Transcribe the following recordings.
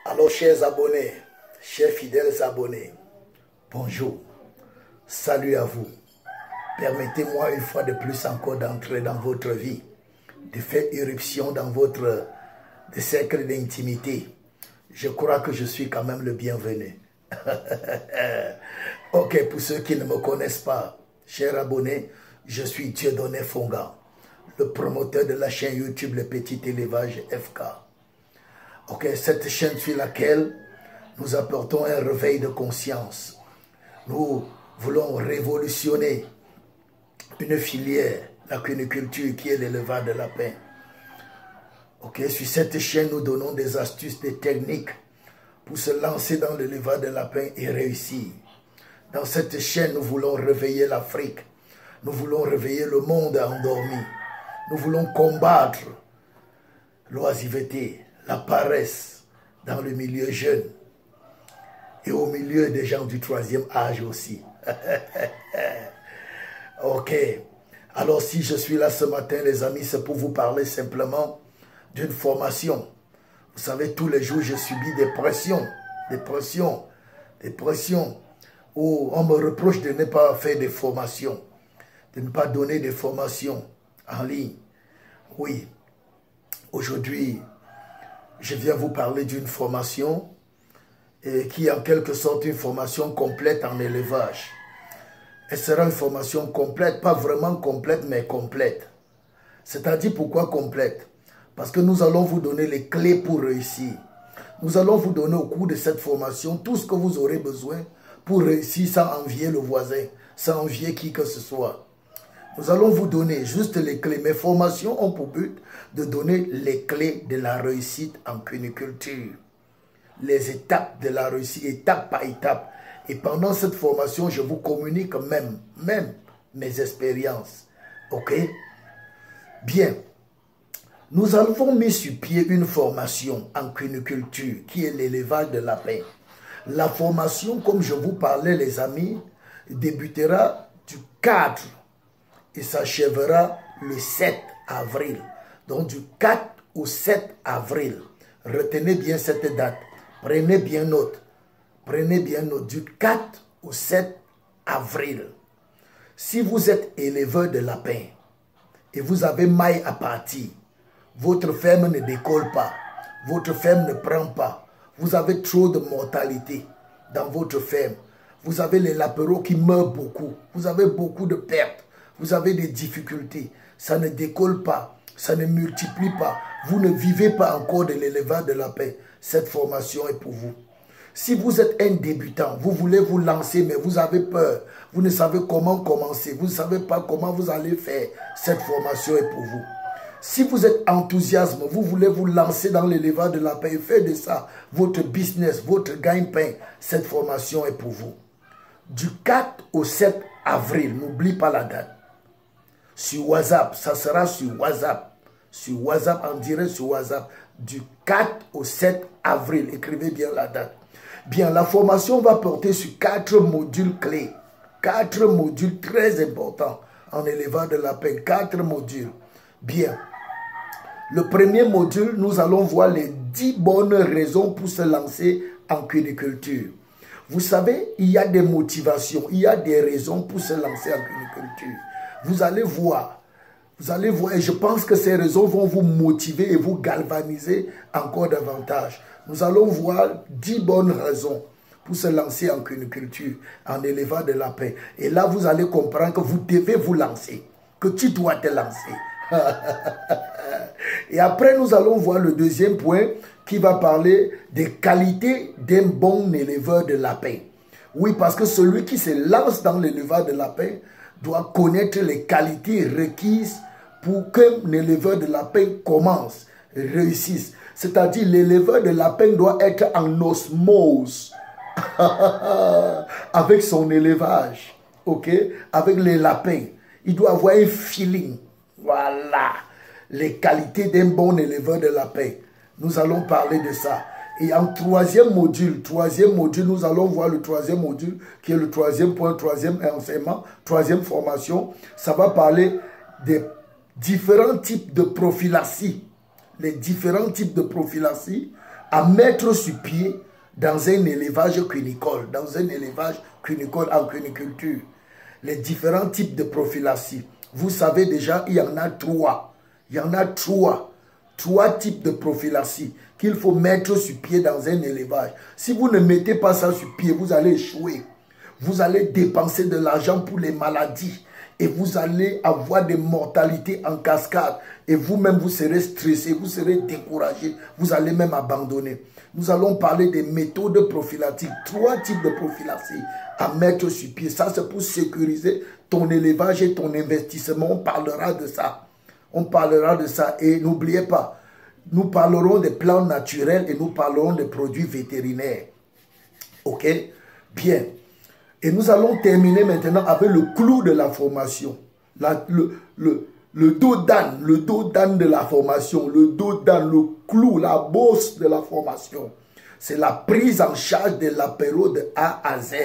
Alors, chers abonnés, chers fidèles abonnés, bonjour, salut à vous. Permettez-moi une fois de plus encore d'entrer dans votre vie, de faire irruption dans votre cercle d'intimité. Je crois que je suis quand même le bienvenu. Ok, pour ceux qui ne me connaissent pas, chers abonnés, je suis Dieudonné Fonga, le promoteur de la chaîne YouTube Le Petit Élevage FK. Ok, cette chaîne sur laquelle nous apportons un réveil de conscience. Nous voulons révolutionner une filière, la cuniculture, qui est l'élevage de lapins. Ok, sur cette chaîne, nous donnons des astuces, des techniques pour se lancer dans l'élevage de lapins et réussir. Dans cette chaîne, nous voulons réveiller l'Afrique. Nous voulons réveiller le monde endormi. Nous voulons combattre l'oisiveté, la paresse dans le milieu jeune et au milieu des gens du troisième âge aussi. Ok. Alors si je suis là ce matin, les amis, c'est pour vous parler simplement d'une formation. Vous savez, tous les jours, je subis des pressions, où on me reproche de ne pas faire des formations, de ne pas donner des formations en ligne. Oui, aujourd'hui, je viens vous parler d'une formation qui est en quelque sorte une formation complète en élevage. Elle sera une formation complète, pas vraiment complète, mais complète. C'est-à-dire pourquoi complète? Parce que nous allons vous donner les clés pour réussir. Nous allons vous donner au cours de cette formation tout ce que vous aurez besoin pour réussir sans envier le voisin, sans envier qui que ce soit. Nous allons vous donner juste les clés. Mes formations ont pour but de donner les clés de la réussite en cuniculture. Les étapes de la réussite, étape par étape. Et pendant cette formation, je vous communique même mes expériences. Ok? Bien. Nous avons mis sur pied une formation en cuniculture qui est l'élevage de lapins. La formation, comme je vous parlais les amis, débutera du 4 et s'achèvera le 7 avril. Donc du 4 au 7 avril. Retenez bien cette date. Prenez bien note. Prenez bien note. Du 4 au 7 avril. Si vous êtes éleveur de lapins et vous avez maille à partir, votre ferme ne décolle pas, votre ferme ne prend pas, vous avez trop de mortalité dans votre ferme, vous avez les lapereaux qui meurent beaucoup, vous avez beaucoup de pertes, vous avez des difficultés, ça ne décolle pas, ça ne multiplie pas, vous ne vivez pas encore de l'élevage de lapins, cette formation est pour vous. Si vous êtes un débutant, vous voulez vous lancer mais vous avez peur, vous ne savez comment commencer, vous ne savez pas comment vous allez faire, cette formation est pour vous. Si vous êtes enthousiaste, vous voulez vous lancer dans l'élevage de lapins et faire de ça votre business, votre gagne-pain, cette formation est pour vous. Du 4 au 7 avril, n'oublie pas la date. Sur WhatsApp, ça sera sur WhatsApp. Sur WhatsApp, en direct sur WhatsApp. Du 4 au 7 avril, écrivez bien la date. Bien, la formation va porter sur 4 modules clés. 4 modules très importants en élevage de lapins. 4 modules. Bien. Le premier module, nous allons voir les 10 bonnes raisons pour se lancer en cuniculture. Vous savez, il y a des motivations, il y a des raisons pour se lancer en cuniculture. Vous allez voir, et je pense que ces raisons vont vous motiver et vous galvaniser encore davantage. Nous allons voir 10 bonnes raisons pour se lancer en cuniculture, en élevage de lapins. Et là, vous allez comprendre que vous devez vous lancer, que tu dois te lancer. Et après nous allons voir le deuxième point qui va parler des qualités d'un bon éleveur de lapins. Oui, parce que celui qui se lance dans l'élevage de lapins doit connaître les qualités requises pour qu'un éleveur de lapins commence, réussisse. C'est-à-dire l'éleveur de lapins doit être en osmose avec son élevage, ok, avec les lapins. Il doit avoir un feeling. Voilà, les qualités d'un bon éleveur de lapins. Nous allons parler de ça. Et en troisième module, nous allons voir le troisième module, qui est le troisième point, troisième enseignement, troisième formation. Ça va parler des différents types de prophylaxie. Les différents types de prophylaxie à mettre sur pied dans un élevage cunicole, en cuniculture, les différents types de prophylaxie. Vous savez déjà, il y en a trois. Il y en a trois types de prophylaxie qu'il faut mettre sur pied dans un élevage. Si vous ne mettez pas ça sur pied, vous allez échouer. Vous allez dépenser de l'argent pour les maladies et vous allez avoir des mortalités en cascade. Et vous-même, vous serez stressé, vous serez découragé, vous allez même abandonner. Nous allons parler des méthodes prophylactiques, 3 types de prophylaxie à mettre sur pied. Ça, c'est pour sécuriser ton élevage et ton investissement. On parlera de ça. On parlera de ça. Et n'oubliez pas, nous parlerons des plantes naturelles et nous parlerons des produits vétérinaires. Ok? Bien. Et nous allons terminer maintenant avec le clou de la formation. Le dos d'âne de la formation, le dos d'âne, le clou, la bosse de la formation. C'est la prise en charge de l'apéro de A à Z.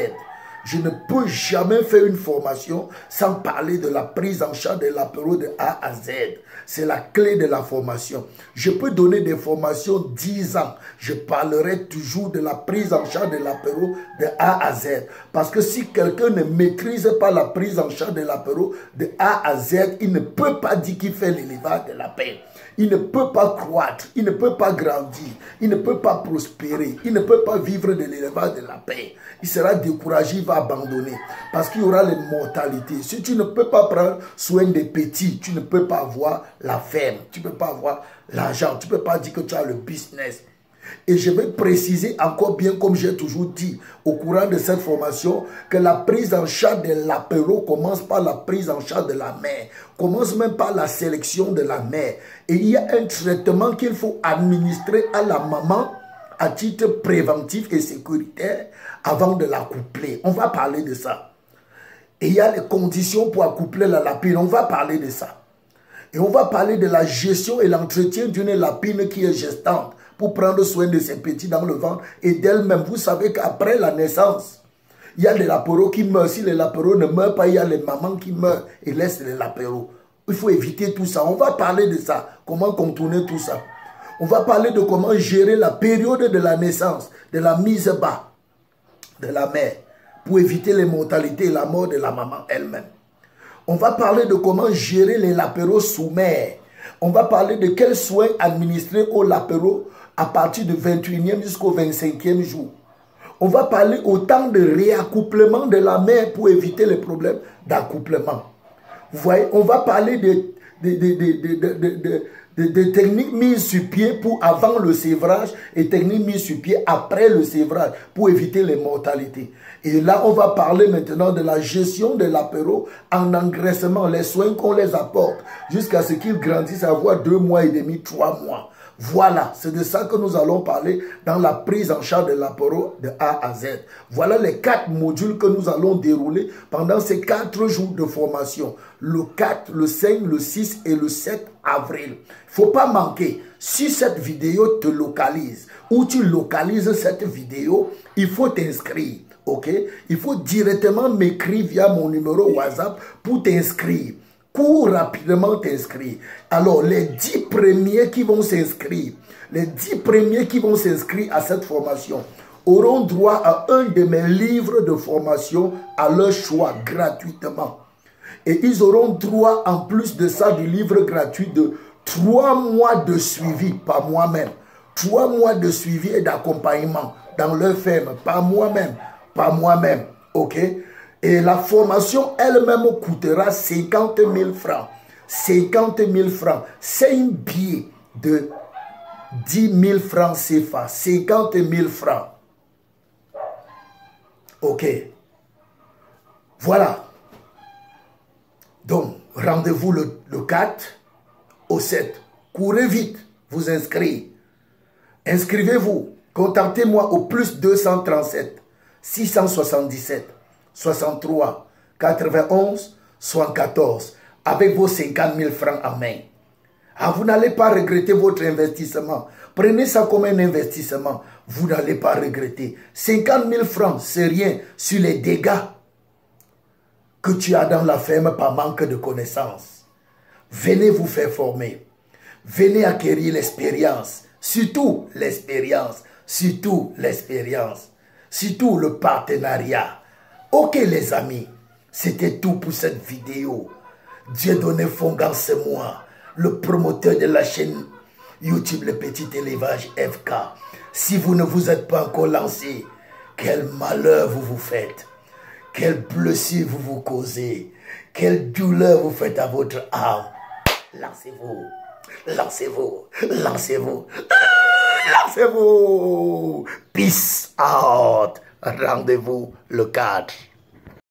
Je ne peux jamais faire une formation sans parler de la prise en charge de l'apéro de A à Z. C'est la clé de la formation. Je peux donner des formations 10 ans. Je parlerai toujours de la prise en charge de l'apéro de A à Z. Parce que si quelqu'un ne maîtrise pas la prise en charge de l'apéro de A à Z, il ne peut pas dire qu'il fait l'élevage de la paix. Il ne peut pas croître, il ne peut pas grandir, il ne peut pas prospérer, il ne peut pas vivre de l'élevage de la paix. Il sera découragé, il va abandonner parce qu'il y aura les mortalités. Si tu ne peux pas prendre soin des petits, tu ne peux pas avoir la ferme, tu ne peux pas avoir l'argent, tu ne peux pas dire que tu as le business. Et je vais préciser encore bien, comme j'ai toujours dit au courant de cette formation, que la prise en charge de l'apéro commence par la prise en charge de la mère, commence même par la sélection de la mère. Et il y a un traitement qu'il faut administrer à la maman à titre préventif et sécuritaire avant de l'accoupler. On va parler de ça. Et il y a les conditions pour accoupler la lapine. On va parler de ça. Et on va parler de la gestion et l'entretien d'une lapine qui est gestante pour prendre soin de ses petits dans le ventre et d'elle-même. Vous savez qu'après la naissance, il y a les lapéros qui meurent. Si les lapéros ne meurent pas, il y a les mamans qui meurent et laissent les lapéros. Il faut éviter tout ça. On va parler de ça. Comment contourner tout ça. On va parler de comment gérer la période de la naissance, de la mise bas de la mère pour éviter les mortalités et la mort de la maman elle-même. On va parler de comment gérer les lapéros sous mère. On va parler de quels soins administrer aux lapéros à partir du 21e jusqu'au 25e jour. On va parler autant de réaccouplement de la mère pour éviter les problèmes d'accouplement. Vous voyez, on va parler de techniques mises sur pied pour avant le sévrage et techniques mises sur pied après le sévrage pour éviter les mortalités. Et là, on va parler maintenant de la gestion de l'apéro en engraissement, les soins qu'on les apporte jusqu'à ce qu'ils grandissent à avoir 2 mois et demi, 3 mois. Voilà, c'est de ça que nous allons parler dans la prise en charge de l'apéro de A à Z. Voilà les 4 modules que nous allons dérouler pendant ces 4 jours de formation. Le 4, le 5, le 6 et le 7 avril. Il ne faut pas manquer. Si cette vidéo te localise ou tu localises cette vidéo, il faut t'inscrire. Ok? Il faut directement m'écrire via mon numéro WhatsApp pour t'inscrire. Cours rapidement t'inscrire. Alors, les 10 premiers qui vont s'inscrire, à cette formation auront droit à un de mes livres de formation à leur choix gratuitement. Et ils auront droit, en plus de ça, du livre gratuit de 3 mois de suivi par moi-même. 3 mois de suivi et d'accompagnement dans leur ferme, par moi-même. Ok? Et la formation elle-même coûtera 50 000 francs. 50 000 francs. C'est un billet de 10 000 francs CFA. 50 000 francs. Ok. Voilà. Donc, rendez-vous le 4 au 7. Courez vite, vous inscrivez. Inscrivez-vous. Contactez-moi au plus 237 677 63 91 74 avec vos 50 000 francs en main. Ah, vous n'allez pas regretter votre investissement. Prenez ça comme un investissement. Vous n'allez pas regretter. 50 000 francs, c'est rien sur les dégâts que tu as dans la ferme par manque de connaissances. Venez vous faire former. Venez acquérir l'expérience. surtout l'expérience, surtout l'expérience, surtout le partenariat. Ok les amis, c'était tout pour cette vidéo. Dieudonné Fongan, c'est moi, le promoteur de la chaîne YouTube Le Petit Élevage FK. Si vous ne vous êtes pas encore lancé, quel malheur vous vous faites, quelle blessure vous vous causez, quelle douleur vous faites à votre âme. Lancez-vous, lancez-vous, lancez-vous, lancez-vous. Peace out. Rendez-vous le 4.